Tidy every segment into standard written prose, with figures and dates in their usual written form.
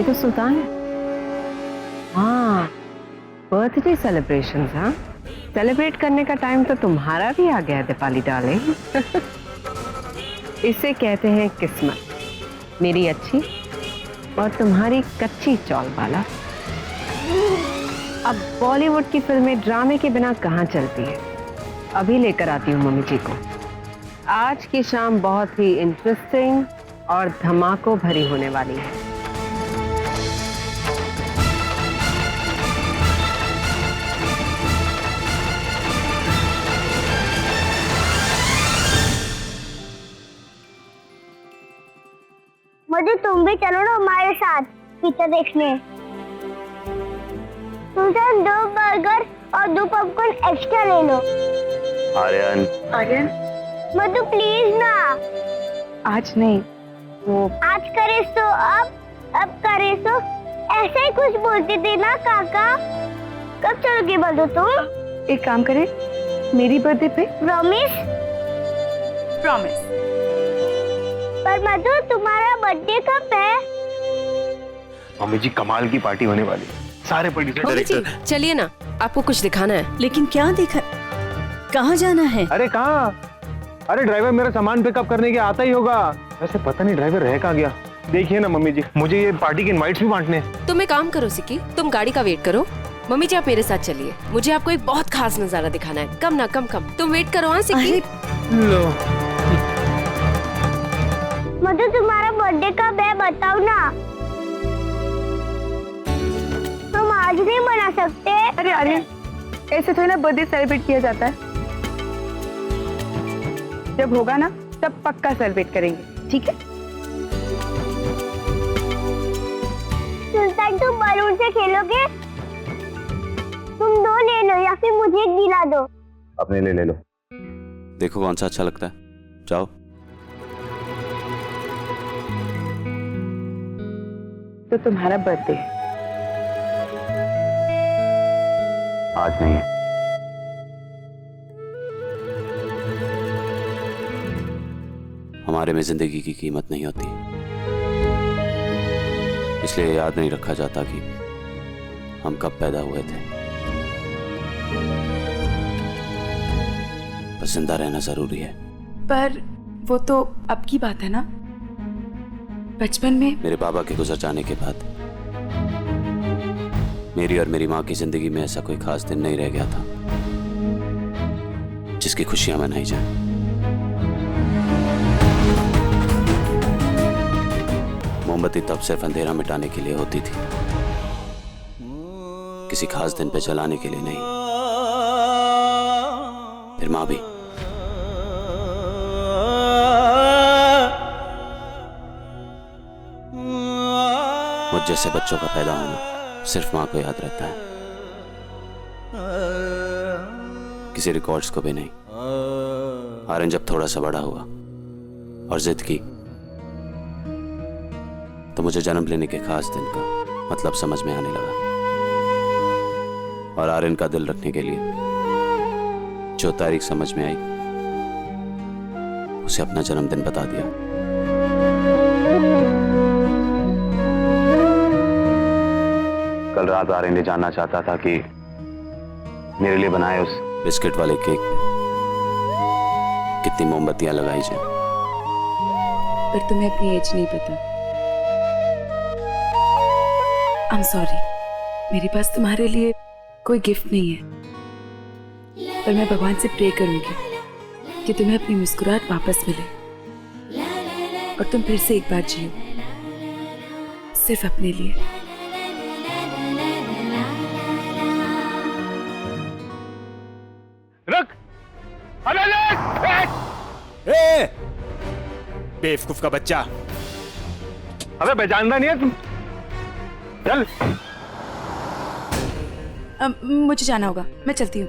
ये तो सुल्तान है। हाँ, बर्थडे सेलिब्रेशन। हाँ, सेलिब्रेट करने का टाइम तो तुम्हारा भी आ गया है दीपाली डार्लिंग। इसे कहते हैं किस्मत, मेरी अच्छी और तुम्हारी कच्ची चौल वाला। अब बॉलीवुड की फिल्में ड्रामे के बिना कहाँ चलती है। अभी लेकर आती हूँ मम्मी जी को। आज की शाम बहुत ही इंटरेस्टिंग और धमाकों भरी होने वाली है। मुझे तुम भी चलो ना हमारे साथ पिक्चर देखने। सुल्तान 2 बर्गर और 2 पॉपकॉर्न एक्स्ट्रा ले लो। आर्यन मधु प्लीज ना। आज नहीं, वो आज करे सो अब करे सो, ऐसे ही कुछ बोलती थी ना काका। कब चलोगी मधु तुम? एक काम करें, मेरी बर्थडे पे। प्रॉमिस? प्रॉमिस। पर मधु तुम्हारा बर्थडे कब है? मम्मी जी कमाल की पार्टी होने वाली है, सारे प्रोड्यूसर डायरेक्टर। चलिए ना, आपको कुछ दिखाना है। लेकिन क्या देखा, कहाँ जाना है? अरे कहाँ? अरे ड्राइवर मेरा सामान पिकअप करने के आता ही होगा। वैसे पता नहीं ड्राइवर रह कहाँ गया। देखिए ना मम्मी जी, मुझे ये पार्टी के इनवाइट्स भी बांटने हैं। तुम एक काम करो सिक्की, तुम गाड़ी का वेट करो। मम्मी जी आप मेरे साथ चलिए, मुझे आपको एक बहुत खास नजारा दिखाना है। कम ना कम, तुम वेट करो। हाँ सिक्की। लो मधु तुम्हारा बर्थडे कब है बताओ ना। तुम आज नहीं बना सकते? अरे आर्यन, ऐसे थोड़ी ना बर्थडे सेलिब्रेट किया जाता है। जब होगा ना तब पक्का सेलिब्रेट करेंगे, ठीक है? सुल्तान तुम बलून से खेलोगे? तुम 2 ले लो या फिर मुझे एक दिला दो। अपने ले लो। देखो कौन सा अच्छा लगता है, जाओ। तो तुम्हारा बर्थडे है। आज नहीं है। हमारे में जिंदगी की कीमत नहीं होती, इसलिए याद नहीं रखा जाता कि हम कब पैदा हुए थे। बस जिंदा रहना जरूरी है। पर वो तो अब की बात है ना। बचपन में मेरे बाबा के गुजर जाने के बाद मेरी और मेरी माँ की जिंदगी में ऐसा कोई खास दिन नहीं रह गया था जिसकी खुशियां मनाई जाए। मोमबत्ती तब सिर्फ अंधेरा मिटाने के लिए होती थी, किसी खास दिन पे जलाने के लिए नहीं। फिर माँ भी। मुझ जैसे बच्चों का पैदा होना सिर्फ माँ को याद रहता है, किसी रिकॉर्ड्स को भी नहीं। आर्यन जब थोड़ा सा बड़ा हुआ और जिद की तो मुझे जन्म लेने के खास दिन का मतलब समझ में आने लगा, और आर्यन का दिल रखने के लिए जो तारीख समझ में आई उसे अपना जन्मदिन बता दिया। कल रात आर्यन ने जानना चाहता था कि मेरे लिए बनाए उस बिस्किट वाले केक पे कितनी मोमबत्तियां लगाई जाए। पर तुम्हें अपनी एज नहीं पता। आई एम सॉरी, मेरे पास तुम्हारे लिए कोई गिफ्ट नहीं है, पर मैं भगवान से प्रे करूंगी कि तुम्हें अपनी मुस्कुराहट वापस मिले और तुम फिर से एक बार जियो, सिर्फ अपने लिए। रुक! अरे बेवकूफ का बच्चा। अबे पहचानता नहीं है तुम? चल। मुझे जाना होगा, मैं चलती हूँ।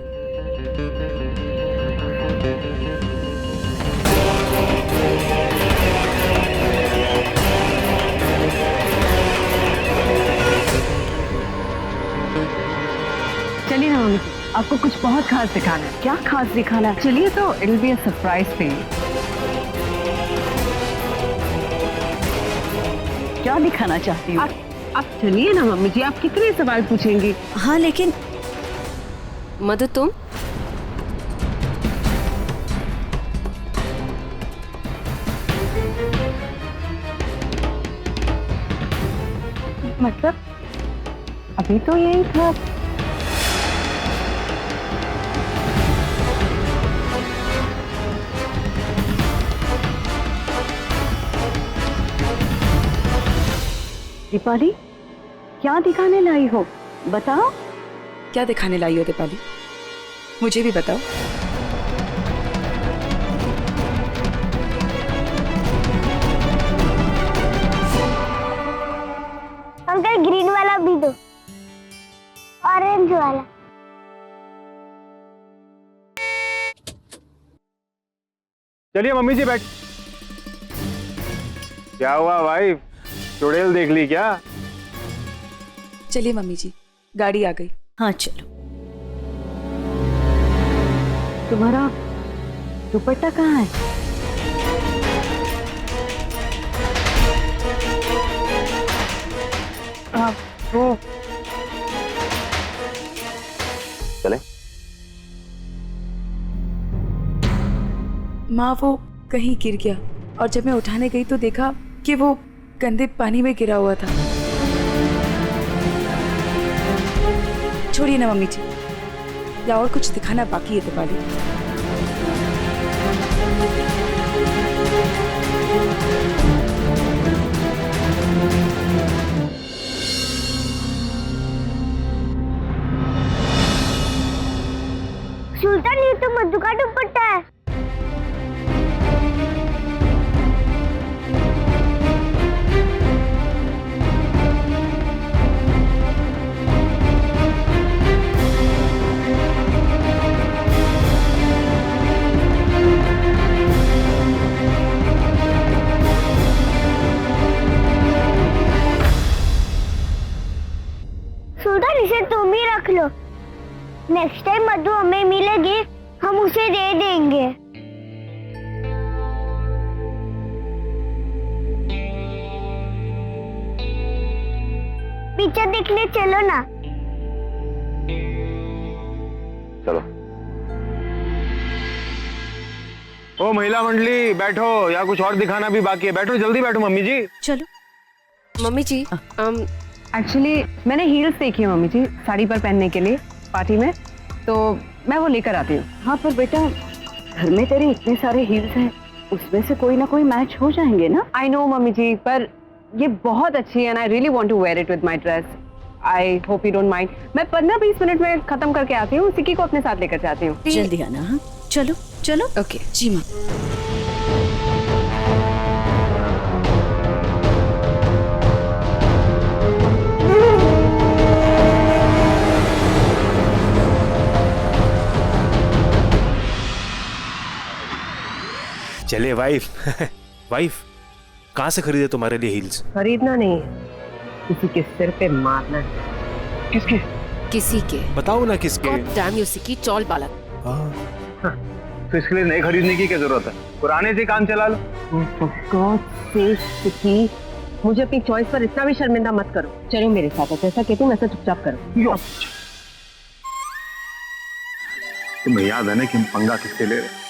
चलिए ना मम्मी, आपको कुछ बहुत खास दिखाना है। क्या खास दिखाना है? चलिए तो it will be a surprise for you. क्या दिखाना चाहती हूँ? आप चलिए ना मम्मी जी, आप कितने सवाल पूछेंगी? हाँ लेकिन मधु तुम मतलब अभी तो यही था। दीपाली, क्या दिखाने लाई हो? बताओ। क्या दिखाने लाई हो दीपाली? मुझे भी बताओ। अंकल ग्रीन वाला भी दो, ऑरेंज वाला। चलिए मम्मी जी बैठ। क्या हुआ वाइफ, चुड़ैल देख ली क्या? चलिए मम्मी जी, गाड़ी आ गई। हाँ चलो। तुम्हारा दुपट्टा कहाँ है? वो चले। माँ वो कहीं गिर गया और जब मैं उठाने गई तो देखा कि वो गंदे पानी में गिरा हुआ था। छोड़िए ना मम्मी जी, या और कुछ दिखाना बाकी है दीपाली? सुल्तान, ये तो मधु का दुपट्टा है। सुल्तान, इसे तुम ही रख लो। नेक्स्ट टाइम मधु हमें मिलेगी, हम उसे दे देंगे। पिक्चर देखने चलो ना। चलो। ओ महिला मंडली बैठो, या कुछ और दिखाना भी बाकी है। बैठो, जल्दी बैठो मम्मी जी। चलो। मम्मी जी एक्चुअली मैंने हील्स देखी है मम्मी जी, साड़ी पर पहनने के लिए पार्टी में, तो मैं वो लेकर आती हूँ। हाँ पर बेटा, घर में तेरे इतने सारे हील्स हैं, उसमें से कोई ना कोई मैच हो जाएंगे ना? आई नो मम्मी जी, पर ये बहुत अच्छी है and I really want to wear it with my dress. I hope you don't mind. मैं 15-20 मिनट में खत्म करके आती हूँ, सिक्की को अपने साथ लेकर जाती हूँ। जल्दी आना। हाँ चलो चलो। ओके जी माँ। चले वाइफ। वाइफ, कहाँ से खरीदे तुम्हारे लिए हील्स? खरीदना नहीं है, किसी के सिर पे मारना है। किसके? किसी के। बताओ ना किसके। God damn you, सिक्की चौल बालक। तो इसके लिए नए खरीदने की क्या जरूरत है? पुराने से काम चला लो। God sake, सिक्की, मुझे अपनी चॉइस पर इतना भी शर्मिंदा मत करो। चलो मेरे साथ, जैसा कहती हूँ वैसा चुपचाप करो। तुम्हें याद है ना कि हम पंगा किससे ले रहे हैं?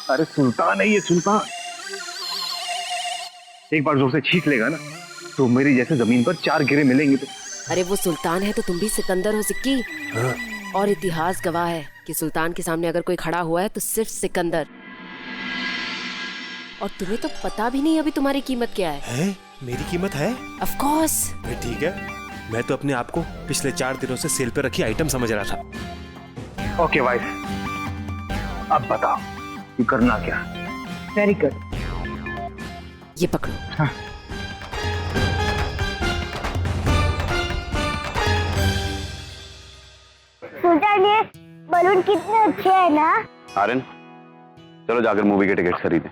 अरे सुल्तान है ये, सुल्तान। एक बार जोर से छींक लेगा ना तो मेरी जैसे जमीन पर 4 गिरे मिलेंगे। तो अरे वो सुल्तान है तो तुम भी सिकंदर हो सिक्की। और इतिहास गवाह है कि सुल्तान के सामने अगर कोई खड़ा हुआ है तो सिर्फ सिकंदर। और तुम्हें तो पता भी नहीं अभी तुम्हारी कीमत क्या है। मेरी कीमत है? Of course. ठीक है, मैं तो अपने आप को पिछले 4 दिनों से सेल पे रखी आइटम समझ रहा था। ओके वाइफ, अब बताओ कि करना क्या? Very good. ये पकड़ो। हाँ। सुल्तान, ये बलून कितने अच्छे हैं ना। आर्यन, चलो जाकर मूवी के टिकट खरीदें।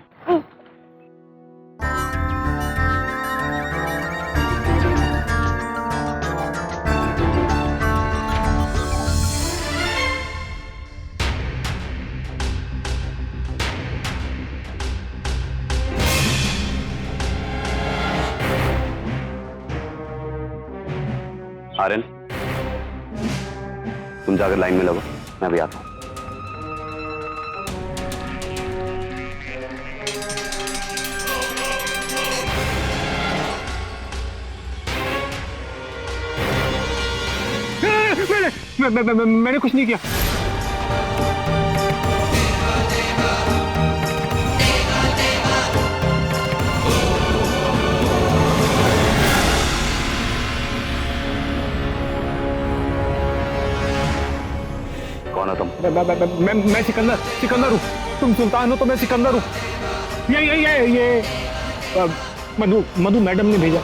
आर्यन, तुम जाकर लाइन में लगो, मैं भी आता हूँ। मैंने कुछ नहीं किया। कौन हो तुम? मैं सिकंदर हूँ। तुम सुल्तान हो तो मैं सिकंदर हूँ। ये मधु मैडम ने भेजा।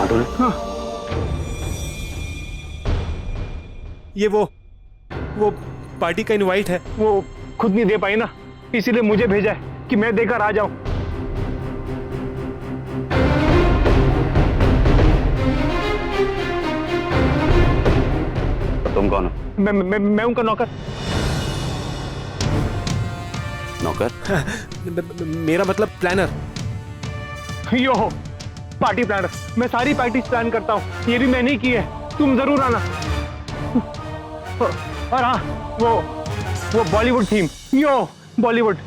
मधु ने? हाँ। ये वो पार्टी का इनवाइट है। वो खुद नहीं दे पाई ना, इसीलिए मुझे भेजा है कि मैं देकर आ जाऊं। तुम कौन हो? मैं उनका नौकर। नौकर? मेरा मतलब प्लानर। यो पार्टी प्लानर। मैं सारी पार्टी प्लान करता हूँ, ये भी मैंने ही की है। तुम जरूर आना। और हाँ, वो बॉलीवुड थीम, यो बॉलीवुड।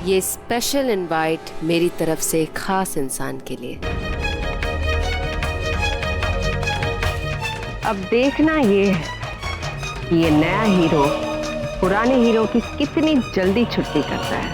ये स्पेशल इनवाइट मेरी तरफ से एक खास इंसान के लिए। अब देखना ये है कि ये नया हीरो पुराने हीरो की कितनी जल्दी छुट्टी करता है।